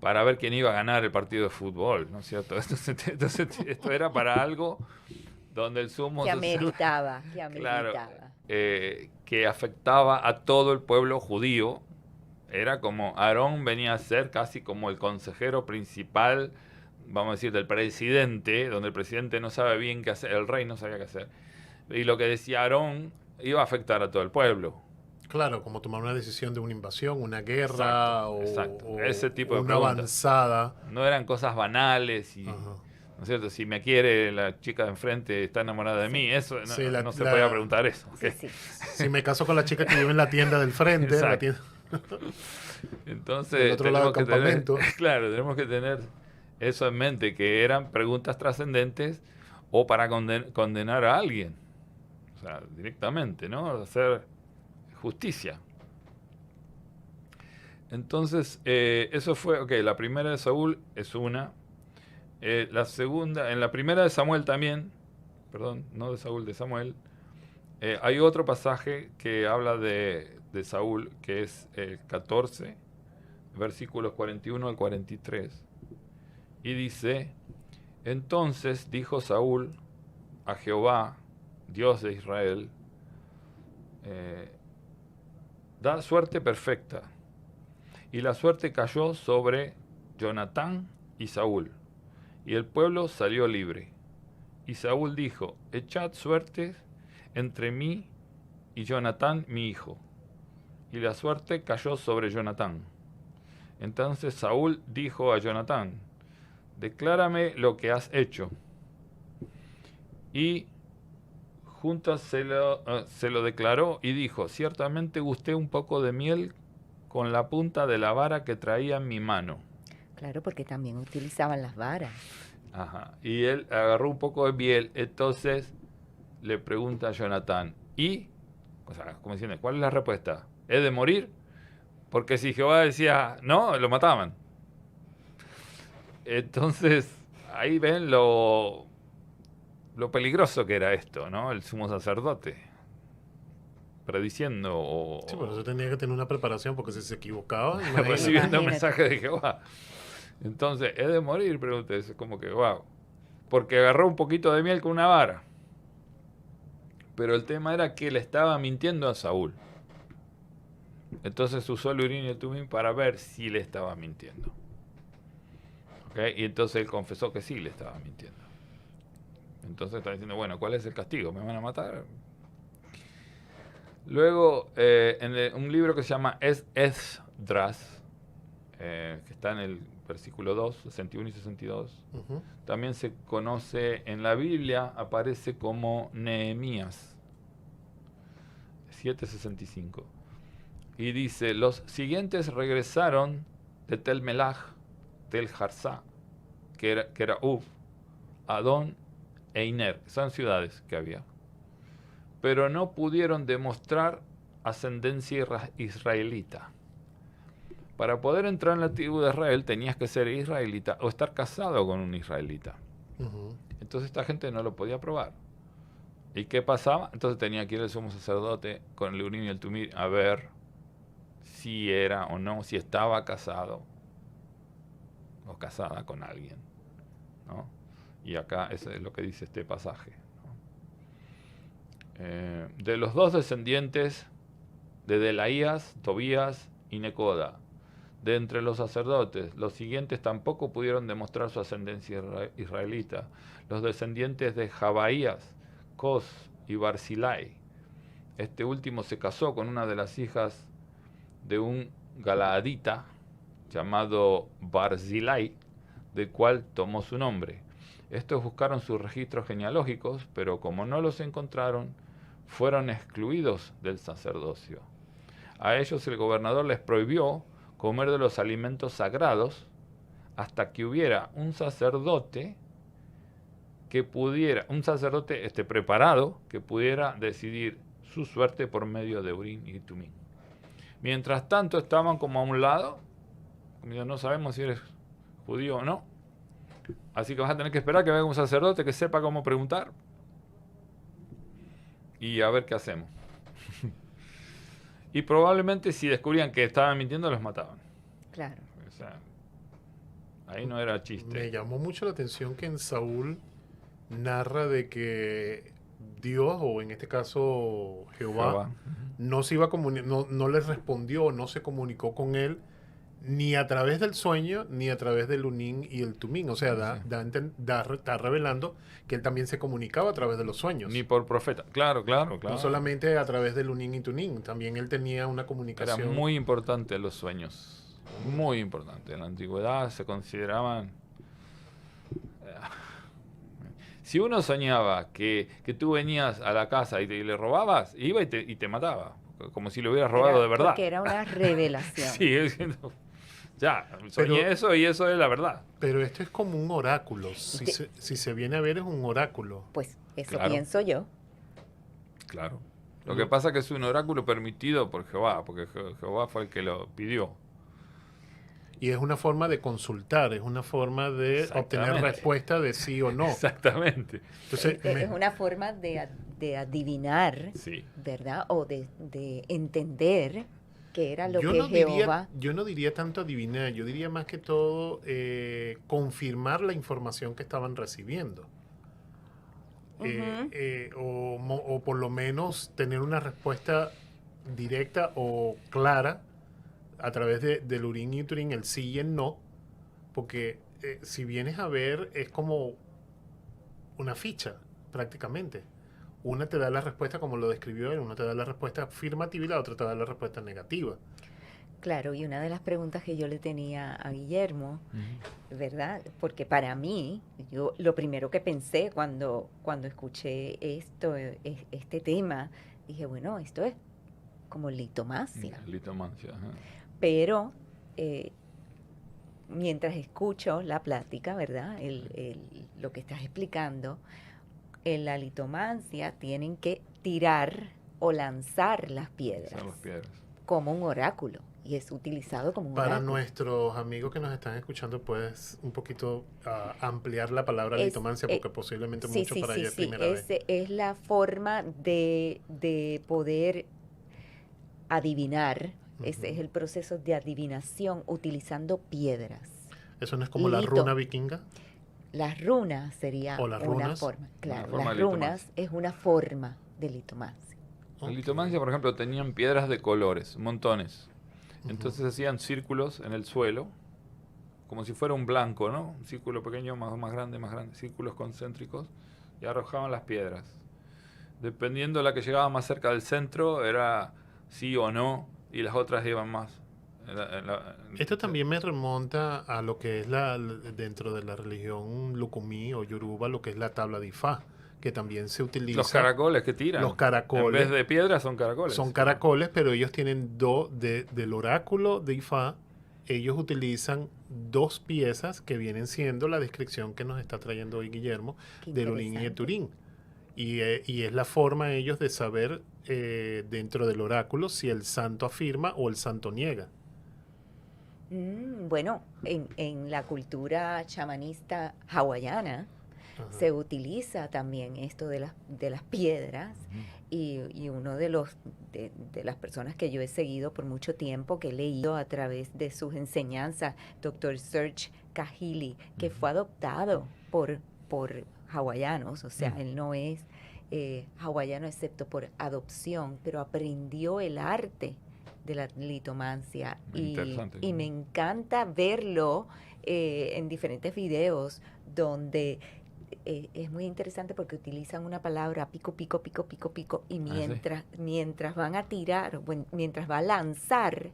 para ver quién iba a ganar el partido de fútbol, ¿no es cierto? Esto era para algo donde el sumo Que sacerdote, ameritaba, que claro, ameritaba. que afectaba a todo el pueblo judío. Era como Aarón venía a ser casi como el consejero principal, vamos a decir, del presidente, donde el presidente no sabe bien qué hacer, el rey no sabía qué hacer. Y lo que decía Aarón iba a afectar a todo el pueblo. Claro, como tomar una decisión de una invasión, una guerra Exacto. o Ese tipo de una preguntas. avanzada. No eran cosas banales y, Ajá. ¿no es cierto? Si me quiere la chica de enfrente, está enamorada de mí, eso no, Sí, no se podía preguntar eso. ¿ok? Sí, sí. Si me caso con la chica que vive en la tienda del frente, la Exacto. tienda... Entonces, Del otro lado del campamento. claro, tenemos que tener eso en mente, que eran preguntas trascendentes o para condenar a alguien. O sea, directamente, ¿no? Hacer justicia. Entonces, eso fue, ok, la primera de Saúl es una. La segunda, en la primera de Samuel también, perdón, no de Saúl, de Samuel, hay otro pasaje que habla de Saúl, que es el 14, versículos 41 al 43. Y dice, entonces dijo Saúl a Jehová, Dios de Israel, da suerte perfecta. Y la suerte cayó sobre Jonatán y Saúl, y el pueblo salió libre. Y Saúl dijo, echad suertes entre mí y Jonatán mi hijo. Y la suerte cayó sobre Jonatán. Entonces Saúl dijo a Jonatán, declárame lo que has hecho. Y juntas se lo declaró y dijo, ciertamente gusté un poco de miel con la punta de la vara que traía en mi mano. Claro, porque también utilizaban las varas. Ajá. Y él agarró un poco de miel, entonces le pregunta a Jonatán, ¿y? O sea, como diciendo, ¿cuál es la respuesta? ¿He de morir? Porque si Jehová decía no, lo mataban. Entonces, ahí ven lo peligroso que era esto, ¿no? El sumo sacerdote. Prediciendo o Sí, por eso tenía que tener una preparación, porque si se equivocaba, imagínate. recibiendo un Imagínate. mensaje de Jehová. Entonces, ¿he de morir? Pregunté, es como que, wow. Porque agarró un poquito de miel con una vara. Pero el tema era que le estaba mintiendo a Saúl. Entonces usó el Urim y el Tumim para ver si le estaba mintiendo. ¿Ok? Y entonces él confesó que sí le estaba mintiendo. Entonces está diciendo, bueno, ¿cuál es el castigo? ¿Me van a matar? Luego, un libro que se llama Esdras, que está en el versículo 2, 61 y 62, Ujú. también se conoce en la Biblia, aparece como Nehemías 7:65. Y dice, los siguientes regresaron de Tel Melach, Tel Harsá, que era Uf, Adón e Iner, son ciudades que había. Pero no pudieron demostrar ascendencia israelita. Para poder entrar en la tribu de Israel tenías que ser israelita o estar casado con un israelita. Ujú. Entonces esta gente no lo podía probar. ¿Y qué pasaba? Entonces tenía que ir el sumo sacerdote con el Urim y el Tumim a ver si era o no, si estaba casado o casada con alguien, ¿no? Y acá eso es lo que dice este pasaje, ¿no? De los dos descendientes de Delaías, Tobías y Necoda, de entre los sacerdotes, los siguientes tampoco pudieron demostrar su ascendencia israelita. Los descendientes de Jabaías, Cos y Barzilai. Este último se casó con una de las hijas de un galaadita llamado Barzilai, del cual tomó su nombre. Estos buscaron sus registros genealógicos, pero como no los encontraron, fueron excluidos del sacerdocio. A ellos el gobernador les prohibió comer de los alimentos sagrados hasta que hubiera un sacerdote preparado que pudiera decidir su suerte por medio de Urim y Tumim. Mientras tanto estaban como a un lado, no sabemos si eres judío o no, así que vas a tener que esperar que venga un sacerdote que sepa cómo preguntar y a ver qué hacemos. Y probablemente si descubrían que estaban mintiendo los mataban. Claro. O sea, ahí no era chiste. Me llamó mucho la atención que en Saúl narra de que Dios, o en este caso Jehová. No se iba a no le respondió, no se comunicó con él ni a través del sueño ni a través del Urim y el Tumim. O sea, está revelando que él también se comunicaba a través de los sueños. Ni por profeta. Claro. No solamente a través del Urim y Tumim, también él tenía una comunicación. Era muy importante los sueños. Muy importante. En la antigüedad se consideraban... Si uno soñaba que tú venías a la casa y le robabas, iba y te mataba. Como si lo hubieras robado de verdad. Porque era una revelación. Sí, ya, soñé eso y eso es la verdad. Pero esto es como un oráculo. Si se viene a ver, es un oráculo. Pues eso Claro. pienso yo. Claro. Lo que pasa es que es un oráculo permitido por Jehová, porque Jehová fue el que lo pidió. Y es una forma de consultar, es una forma de obtener respuesta de sí o no. Exactamente. Entonces, Es una forma de adivinar, Sí. ¿verdad? O de entender qué era lo yo que no Jehová... yo no diría tanto adivinar, yo diría más que todo confirmar la información que estaban recibiendo. O por lo menos tener una respuesta directa o clara a través del Urim y Tumim, el sí y el no, porque si vienes a ver es como una ficha prácticamente. Una te da la respuesta como lo describió él, una te da la respuesta afirmativa y la otra te da la respuesta negativa. Claro, y una de las preguntas que yo le tenía a Guillermo, ¿verdad? Porque para mí, yo lo primero que pensé cuando escuché este tema, dije, bueno, esto es como litomancia. Litomancia, ajá. Pero mientras escucho la plática, ¿verdad? Lo que estás explicando, en la litomancia tienen que tirar o lanzar las piedras como un oráculo. Y es utilizado como un Para oráculo. nuestros amigos que nos están escuchando, puedes un poquito ampliar la palabra litomancia, porque posiblemente muchos para allá es primera vez. Es la forma de poder adivinar. Ese es el proceso de adivinación utilizando piedras. ¿Eso no es como la runa vikinga? Las runas sería ¿O las una runas? forma. Claro, forma las de runas es una forma de litomancia. En litomancia, por ejemplo, tenían piedras de colores, montones. Entonces hacían círculos en el suelo, como si fuera un blanco, ¿no? Un círculo pequeño, más grande, círculos concéntricos, y arrojaban las piedras. Dependiendo de la que llegaba más cerca del centro, era sí o no, y las otras iban más. Esto también me remonta a lo que es dentro de la religión Lukumi o Yoruba, lo que es la tabla de Ifá, que también se utiliza. Los caracoles que tiran. Los caracoles. En vez de piedras son caracoles. Son caracoles, pero ellos tienen del oráculo de Ifá, ellos utilizan dos piezas que vienen siendo la descripción que nos está trayendo hoy Guillermo del Urim y el Tumim. Y es la forma ellos de saber dentro del oráculo si el santo afirma o el santo niega. Bueno, en la cultura chamanista hawaiana se utiliza también esto de las piedras. Y uno de las personas que yo he seguido por mucho tiempo, que he leído a través de sus enseñanzas, Dr. Serge Kahili, que fue adoptado por hawaianos, o sea, él no es hawaiano excepto por adopción, pero aprendió el arte de la litomancia y me encanta verlo en diferentes videos donde es muy interesante porque utilizan una palabra pico, pico, pico, pico, pico, y mientras van a tirar, mientras va a lanzar,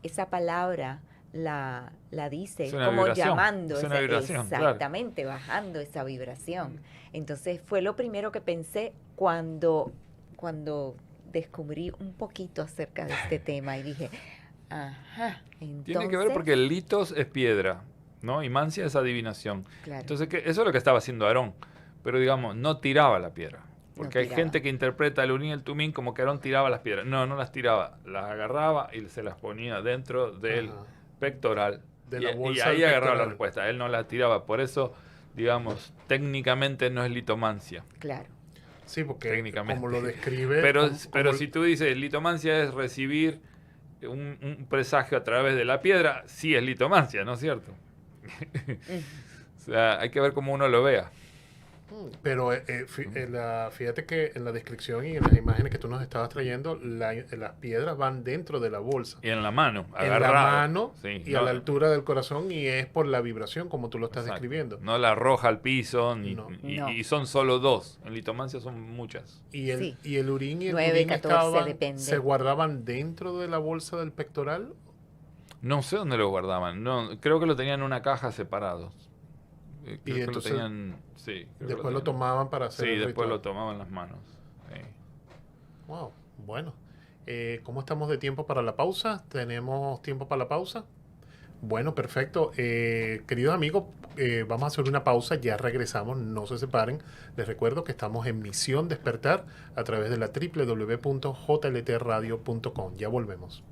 esa palabra la dice, es como llamando, es una vibración, exactamente, claro, bajando esa vibración. Entonces fue lo primero que pensé cuando descubrí un poquito acerca de este tema y dije, ajá, entonces... Tiene que ver porque el litos es piedra, ¿no? Y mancia es adivinación. Claro. Entonces, eso es lo que estaba haciendo Aarón. Pero, digamos, no tiraba la piedra. Porque hay gente que interpreta el urín y el tumín como que Aarón tiraba las piedras. No las tiraba. Las agarraba y se las ponía dentro del pectoral. De la bolsa y ahí del agarraba pectoral. la respuesta. Él no la tiraba. Por eso, digamos, técnicamente no es litomancia. Claro. Sí, porque Técnicamente. como lo describe... Pero si tú dices litomancia es recibir un presagio a través de la piedra, sí es litomancia, ¿no es cierto? O sea, hay que ver cómo uno lo vea. Pero fíjate que en la descripción y en las imágenes que tú nos estabas trayendo, las piedras van dentro de la bolsa. Y en la mano, En agarrado. la mano Sí, y a la altura del corazón, y es por la vibración, como tú lo estás Exacto. describiendo. No la arroja al piso, No. y son solo 2. En litomancia son muchas. Y el, Sí. y el urín y el 9, urín 14, depende. se guardaban dentro de la bolsa del pectoral. No sé dónde lo guardaban. No, creo que lo tenían en una caja separados. Creo Y que entonces lo tenían... Sí, creo que después lo tenían. tomaban para hacer Sí, el después ritual. lo tomaban en las manos. Sí. Wow, bueno. ¿Cómo estamos de tiempo para la pausa? ¿Tenemos tiempo para la pausa? Bueno, perfecto. Queridos amigos, vamos a hacer una pausa, ya regresamos, no se separen. Les recuerdo que estamos en Misión Despertar a través de la www.jltradio.com. Ya volvemos.